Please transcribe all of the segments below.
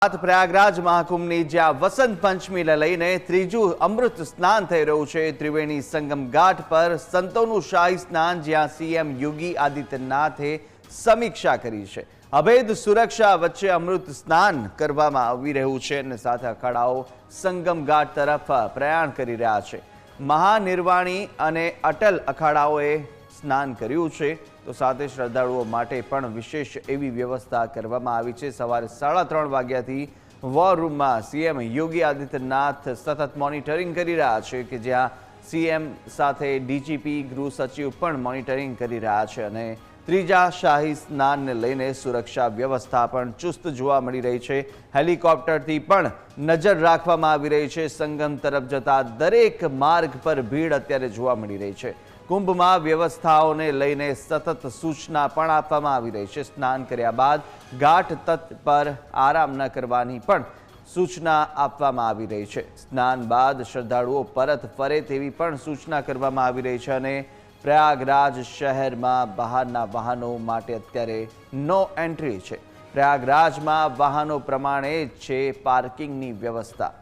પ્રયાગરાજ મહાકુંભની જ્યાં વસંત પંચમીને લઈને ત્રીજું અમૃત સ્નાન થઈ રહ્યું છે ત્રિવેણી સંગમ ઘાટ પર સંતોનું શાહી સ્નાન જ્યાં સીએમ યોગી આદિત્યનાથે સમીક્ષા કરી છે। અભેદ સુરક્ષા વચ્ચે અમૃત સ્નાન કરવામાં આવી રહ્યું છે અને સાથે અખાડાઓ સંગમ ઘાટ તરફ પ્રયાણ કરી રહ્યા છે। મહાનિર્વાણી અને અટલ અખાડાઓએ સ્નાન કર્યું છે તો સાથે શ્રદ્ધાળુઓ માટે પણ વિશેષ એવી વ્યવસ્થા કરવામાં આવી છે। સવારે 3:30 વાગ્યાથી વોર રૂમમાં સીએમ યોગી આદિત્યનાથ સતત મોનિટરિંગ કરી રહ્યા છે કે જ્યાં સીએમ સાથે ડીજીપી ગૃહ સચિવ પણ મોનિટરિંગ કરી રહ્યા છે અને ત્રીજા શાહી સ્નાનને લઈને સુરક્ષા વ્યવસ્થા પણ ચુસ્ત જોવા મળી રહી છે। હેલિકોપ્ટરથી પણ નજર રાખવામાં આવી રહી છે। સંગમ તરફ જતા દરેક માર્ગ પર ભીડ અત્યારે જોવા મળી રહી છે। કુંભમાં વ્યવસ્થાઓને લઈને સતત સૂચના પણ આપવામાં આવી રહી છે। સ્નાન કર્યા બાદ ઘાટ તટ પર આરામ ન કરવાની પણ સૂચના આપવામાં આવી રહી છે। સ્નાન બાદ શ્રદ્ધાળુઓ પરત ફરે તેવી પણ સૂચના કરવામાં આવી રહી છે અને પ્રયાગરાજ શહેરમાં બહારના વાહનો માટે અત્યારે નો એન્ટ્રી છે। પ્રયાગરાજમાં વાહનો પ્રમાણે જ છે પાર્કિંગની વ્યવસ્થા।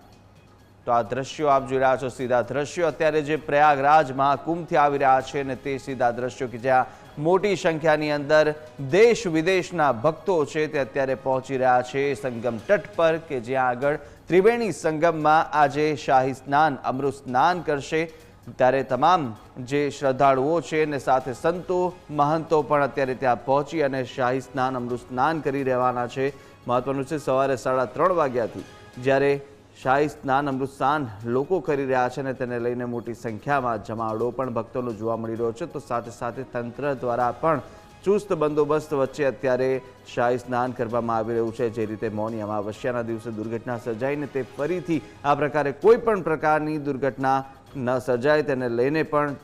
તો આ દ્રશ્યો આપ જોઈ રહ્યા છો સીધા દ્રશ્યો અત્યારે જે પ્રયાગરાજ મહાકુંભથી આવી રહ્યા છે અને તે સીધા દ્રશ્યો કે જ્યાં મોટી સંખ્યાની અંદર દેશ વિદેશના ભક્તો છે તે અત્યારે પહોંચી રહ્યા છે સંગમ તટ પર કે જ્યાં આગળ ત્રિવેણી સંગમમાં આજે શાહી સ્નાન અમૃત સ્નાન કરશે। ત્યારે તમામ જે શ્રદ્ધાળુઓ છે અને સાથે સંતો મહંતો પણ અત્યારે ત્યાં પહોંચી અને શાહી સ્નાન અમૃત સ્નાન કરી રહેવાના છે। મહત્વનું છે સવારે 3:30 વાગ્યાથી જ્યારે શાહી સ્નાન અમૃત સ્નાન લોકો કરી રહ્યા છે અને તેને લઈને મોટી સંખ્યામાં જમાવડો પણ ભક્તોનો જોવા મળી રહ્યો છે। તો સાથે સાથે તંત્ર દ્વારા પણ ચુસ્ત બંદોબસ્ત વચ્ચે અત્યારે શાહી સ્નાન કરવામાં આવી રહ્યું છે। જે રીતે મૌની અમાવસ્યાના દિવસે દુર્ઘટના સર્જાઈને તે ફરીથી આ પ્રકારે કોઈ પણ પ્રકારની દુર્ઘટના ન સર્જાય તેને લઈને પણ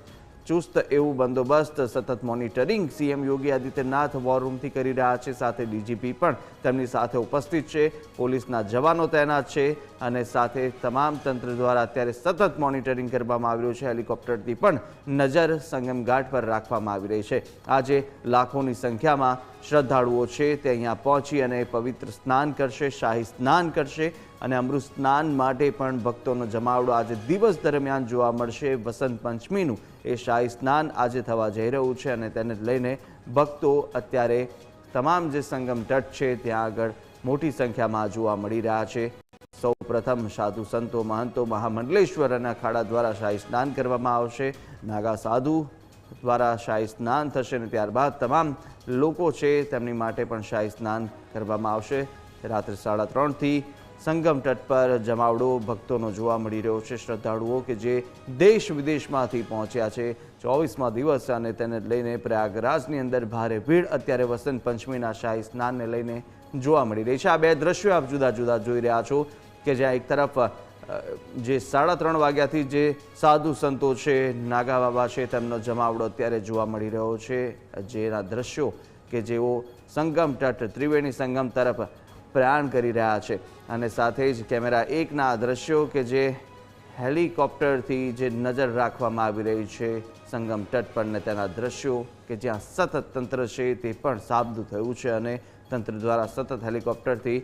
ચુસ્ત એવું બંદોબસ્ત સતત monitoring CM Yogi Adityanath war રૂમથી કરી રહ્યા છે। સાથે ડીજીપી પણ તેમની સાથે ઉપસ્થિત છે। પોલીસના જવાનો તૈનાત છે અને સાથે તમામ તંત્ર દ્વારા અત્યારે સતત મોનિટરિંગ કરવામાં આવી રહ્યું છે। હેલિકોપ્ટરથી પણ નજર સંગમ ઘાટ પર રાખવામાં આવી રહી છે। આજે લાખોની સંખ્યામાં શ્રદ્ધાળુઓ છે તે અહીંયા પહોંચી અને પવિત્ર સ્નાન કરશે શાહી સ્નાન કરશે અને અમૃત સ્નાન માટે પણ ભક્તોનો જમાવડો આજે દિવસ દરમિયાન જોવા મળશે। વસંત પંચમીનું એ શાહી સ્નાન આજે થવા જઈ રહ્યું છે અને તેને લઈને ભક્તો અત્યારે તમામ જે સંગમ તટ છે ત્યાં આગળ મોટી સંખ્યામાં જોવા મળી રહ્યા છે। સૌ પ્રથમ સાધુ સંતો મહંતો મહામંડલેશ્વર અને અખાડા દ્વારા શાહી સ્નાન કરવામાં આવશે। નાગા સાધુ દ્વારા શાહી સ્નાન થશે અને ત્યારબાદ તમામ લોકો છે તેમની માટે પણ શાહી સ્નાન કરવામાં આવશે। રાત્રે 3:30થી સંગમ તટ પર જમાવડો ભક્તોનો જોવા મળી રહ્યો છે। શ્રદ્ધાળુઓ કે જે દેશ વિદેશમાંથી પહોંચ્યા છે 24મા દિવસ અને તેને લઈને પ્રયાગરાજની અંદર ભારે ભીડ અત્યારે વસંત પંચમીના શાહી સ્નાનને લઈને જોવા મળી રહી છે। આ બે દ્રશ્યો આપ જુદા જુદા જોઈ રહ્યા છો કે જ્યાં એક તરફ જે 3:30 વાગ્યાથી જે સાધુ સંતો છે નાગા બાબા છે તેમનો જમાવડો અત્યારે જોવા મળી રહ્યો છે। જેના દ્રશ્યો કે જેઓ સંગમ તટ ત્રિવેણી સંગમ તરફ પ્રયાણ કરી રહ્યા છે અને સાથે જ કેમેરા 1ના દ્રશ્યો કે જે હેલિકોપ્ટરથી જે નજર રાખવામાં આવી રહી છે સંગમ તટ પર ને તેના દ્રશ્યો કે જ્યાં સતત તંત્ર છે તે પણ સાબદું થયું છે અને તંત્ર દ્વારા સતત હેલિકોપ્ટરથી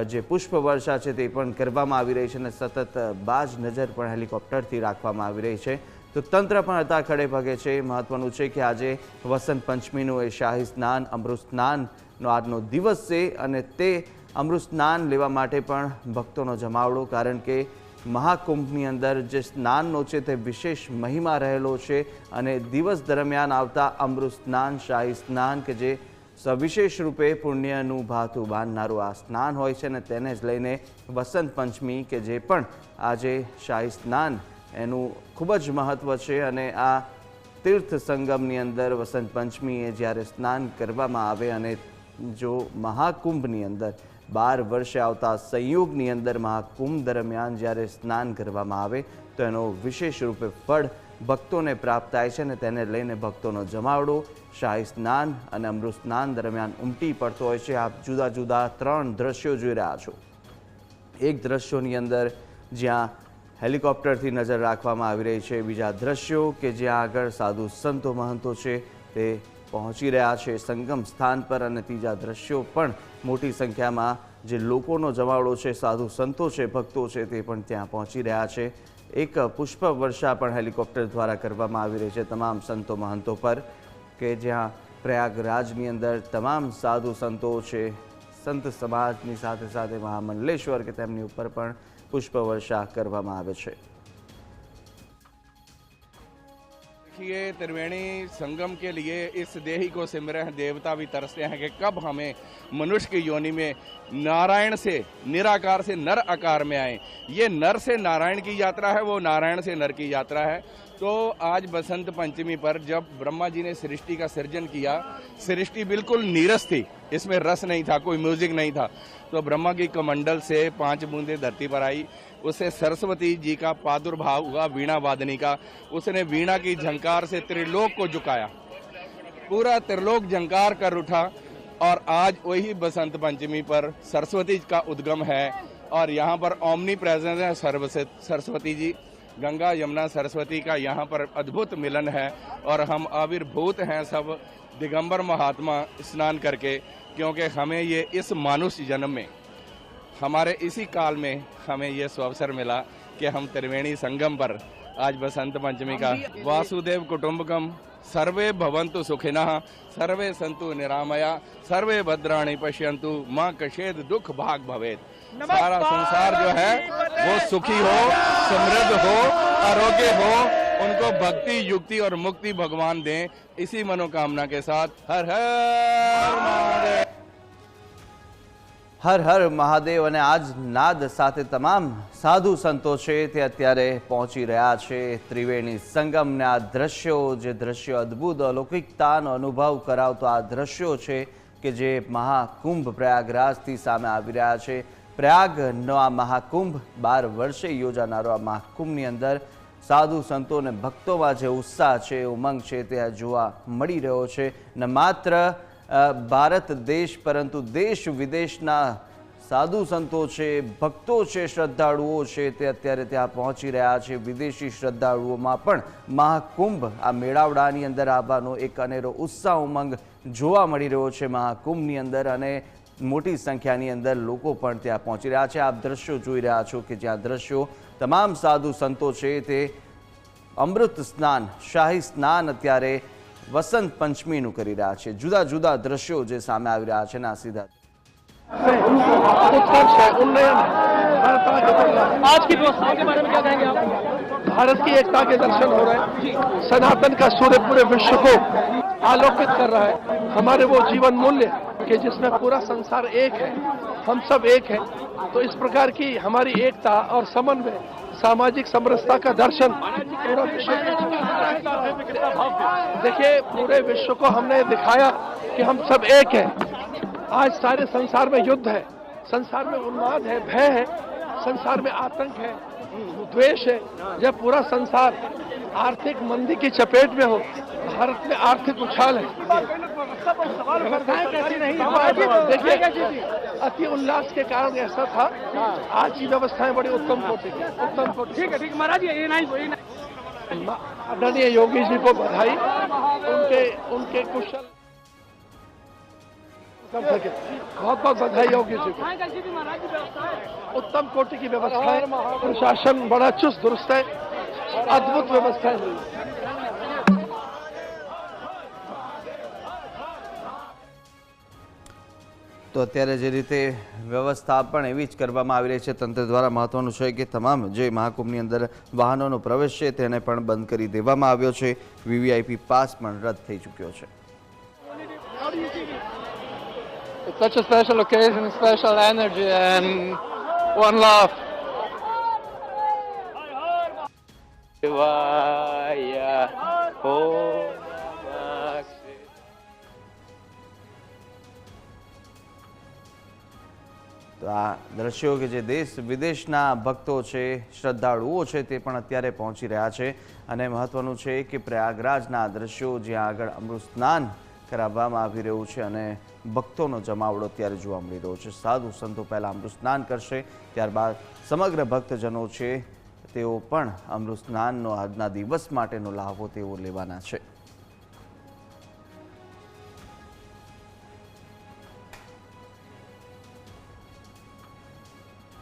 જે પુષ્પવર્ષા છે તે પણ કરવામાં આવી રહી છે અને સતત બાજ નજર પણ હેલિકોપ્ટરથી રાખવામાં આવી રહી છે। તો તંત્ર પણ હતા ખડે પગે છે। મહત્વનું છે કે આજે વસંત પંચમીનું એ શાહી સ્નાન અમૃત સ્નાનનો આજનો દિવસ છે અને તે અમૃત સ્નાન લેવા માટે પણ ભક્તોનો જમાવડો કારણ કે મહાકુંભની અંદર જે સ્નાનનો છે તે વિશેષ મહિમા રહેલો છે અને દિવસ દરમિયાન આવતા અમૃત સ્નાન શાહી સ્નાન કે જે સવિશેષ રૂપે પુણ્યનું ભાથું બાંધનારું આ સ્નાન હોય છે અને તેને જ લઈને વસંત પંચમી કે જે પણ આજે શાહી સ્નાન એનું ખૂબ જ મહત્ત્વ છે અને આ તીર્થ સંગમની અંદર વસંત પંચમીએ જ્યારે સ્નાન કરવામાં આવે અને જો મહાકુંભની અંદર 12 વર્ષે આવતા સંયોગની અંદર મહાકુંભ દરમિયાન જ્યારે સ્નાન કરવામાં આવે તો એનો વિશેષ રૂપે ફળ ભક્તોને પ્રાપ્ત થાય છે અને તેને લઈને ભક્તોનો જમાવડો શાહી સ્નાન અને અમૃત સ્નાન દરમિયાન ઉમટી પડતો હોય છે। આપ જુદા જુદા 3 દ્રશ્યો જોઈ રહ્યા છો। એક દ્રશ્યોની અંદર જ્યાં હેલિકોપ્ટરથી નજર રાખવામાં આવી રહી છે। બીજા દ્રશ્યો કે જ્યાં આગળ સાધુ સંતો મહંતો છે તે પહોંચી રહ્યા છે સંગમ સ્થાન પર અને ત્રીજા દ્રશ્યો પણ મોટી સંખ્યામાં જે લોકોનો જમાવડો છે, સાધુ સંતો છે, ભક્તો છે, તે પણ ત્યાં પહોંચી રહ્યા છે। એક પુષ્પ વર્ષા પણ હેલિકોપ્ટર દ્વારા કરવામાં આવી રહી છે તમામ સંતો મહંતો પર, કે જ્યાં પ્રયાગરાજની અંદર તમામ સાધુ સંતો છે, સંત સમાજની સાથે સાથે મહામંડલેશ્વર કે તેમની ઉપર પણ પુષ્પ વર્ષા કરવામાં આવે છે। देखिए, त्रिवेणी संगम के लिए इस देही को सिमरे हैं देवता भी तरसते हैं कि कब हमें मनुष्य की योनि में नारायण से निराकार से नर आकार में आए। ये नर से नारायण की यात्रा है, वो नारायण से नर की यात्रा है। तो आज बसंत पंचमी पर जब ब्रह्मा जी ने सृष्टि का सृजन किया, सृष्टि बिल्कुल नीरस थी, इसमें रस नहीं था, कोई म्यूजिक नहीं था। तो ब्रह्मा की कमंडल से 5 बूंदें धरती पर आई, उससे सरस्वती जी का प्रादुर्भाव हुआ वीणा वादनी का। उसने वीणा की झंकार से त्रिलोक को झुकाया, पूरा त्रिलोक झंकार कर उठा। और आज वही बसंत पंचमी पर सरस्वती का उद्गम है और यहाँ पर ओमनी प्रेजेंस है सरस्वती जी। गंगा यमुना सरस्वती का यहाँ पर अद्भुत मिलन है और हम आविर्भूत हैं सब दिगंबर महात्मा स्नान करके, क्योंकि हमें ये इस मानुष जन्म में हमारे इसी काल में हमें ये सुअवसर मिला कि हम त्रिवेणी संगम पर आज बसंत पंचमी का वासुदेव कुटुंबकम सर्वे भवन्तु सुखिनः सर्वे सन्तु निरामया सर्वे भद्राणि पश्यन्तु मां कश्चित् दुख भाग भवेत्। सारा संसार जो है वो सुखी हो, समृद्ध हो, आरोग्य हो, उनको भक्ति, युक्ति और मुक्ति भगवान दें, इसी मनोकामना के साथ हर हर महादेव। હર હર મહાદેવ। અને આજ નાદ સાથે તમામ સાધુ સંતો છે તે અત્યારે પહોંચી રહ્યા છે ત્રિવેણી સંગમને। આ દ્રશ્યો, જે દ્રશ્યો અદ્ભુત અલૌકિકતાનો અનુભવ કરાવતો આ દ્રશ્યો છે કે જે મહાકુંભ પ્રયાગરાજથી સામે આવી રહ્યા છે। પ્રયાગનો આ મહાકુંભ 12 વર્ષે યોજાનારો આ મહાકુંભની અંદર સાધુ સંતો અને ભક્તોમાં જે ઉત્સાહ છે, ઉમંગ છે તે જોવા મળી રહ્યો છે। ન માત્ર ભારત દેશ પરંતુ દેશ વિદેશના સાધુ સંતો છે, ભક્તો છે, શ્રદ્ધાળુઓ છે તે અત્યારે ત્યાં પહોંચી રહ્યા છે। વિદેશી શ્રદ્ધાળુઓમાં પણ મહાકુંભ આ મેળાવડાની અંદર આવવાનો એક અનેરો ઉત્સાહ ઉમંગ જોવા મળી રહ્યો છે મહાકુંભની અંદર, અને મોટી સંખ્યાની અંદર લોકો પણ ત્યાં પહોંચી રહ્યા છે। આપ દ્રશ્યો જોઈ રહ્યા છો કે જ્યાં દ્રશ્યો તમામ સાધુ સંતો છે તે અમૃત સ્નાન, શાહી સ્નાન અત્યારે વસંત पंचमीનું કરી રહ્યા છે। જુદા જુદા દ્રશ્યો જે સામે આવી રહ્યા છે ને આ સીધા उत्कर्ष है, उन्नयन है, भारत आगे बढ़ रहा है। आज की व्यवस्था के बारे में क्या कहेंगे आप? भारत की एकता के दर्शन हो रहे हैं, सनातन का सूर्य पूरे विश्व को आलोकित कर रहा है। हमारे वो जीवन मूल्य कि जिसमें पूरा संसार एक है, हम सब एक हैं। तो इस प्रकार की हमारी एकता और समन्वय, सामाजिक समरसता का दर्शन पूरा विश्व। देखिए, पूरे विश्व को हमने दिखाया कि हम सब एक हैं। आज सारे संसार में युद्ध है, संसार में उन्माद है, भय है, संसार में आतंक है, द्वेष है। जब पूरा संसार आर्थिक मंदी की चपेट में हो, भारत में आर्थिक उछाल है। देखिए, अति उल्लास के कारण ऐसा था। आज की व्यवस्थाएं बड़ी उत्तम कोटि की, उत्तम कोटि। ठीक है, ठीक महाराज, ये नहीं आदरणीय योगी जी को बधाई, उनके कुशल बहुत बहुत बधाई योगी जी को। उत्तम कोटि की व्यवस्था है, प्रशासन बड़ा चुस्त दुरुस्त है, अद्भुत व्यवस्था है। તો અત્યારે જે રીતે વ્યવસ્થા પણ એવી જ કરવામાં આવી રહી છે તંત્ર દ્વારા। મહત્વનું છે કે તમામ જે મહાકુંભની અંદર વાહનોનો પ્રવેશ છે તેને પણ બંધ કરી દેવામાં આવ્યો છે। વીવીઆઈપી પાસ પણ રદ થઈ ચૂક્યો છે। It's such a special occasion, special energy and one love. Shivaya, Om Namah Shivaya. તો આ દ્રશ્યો કે જે દેશ વિદેશના ભક્તો છે, શ્રદ્ધાળુઓ છે તે પણ અત્યારે પહોંચી રહ્યા છે। અને મહત્વનું છે કે પ્રયાગરાજના દ્રશ્યો જ્યાં આગળ અમૃત સ્નાન કરાવવામાં આવી રહ્યું છે અને ભક્તોનો જમાવડો અત્યારે જોવા મળી રહ્યો છે। સાધુ સંતો પહેલાં અમૃત સ્નાન કરશે, ત્યારબાદ સમગ્ર ભક્તજનો છે તેઓ પણ અમૃત સ્નાનનો આજના દિવસ માટેનો લાભો તેઓ લેવાના છે।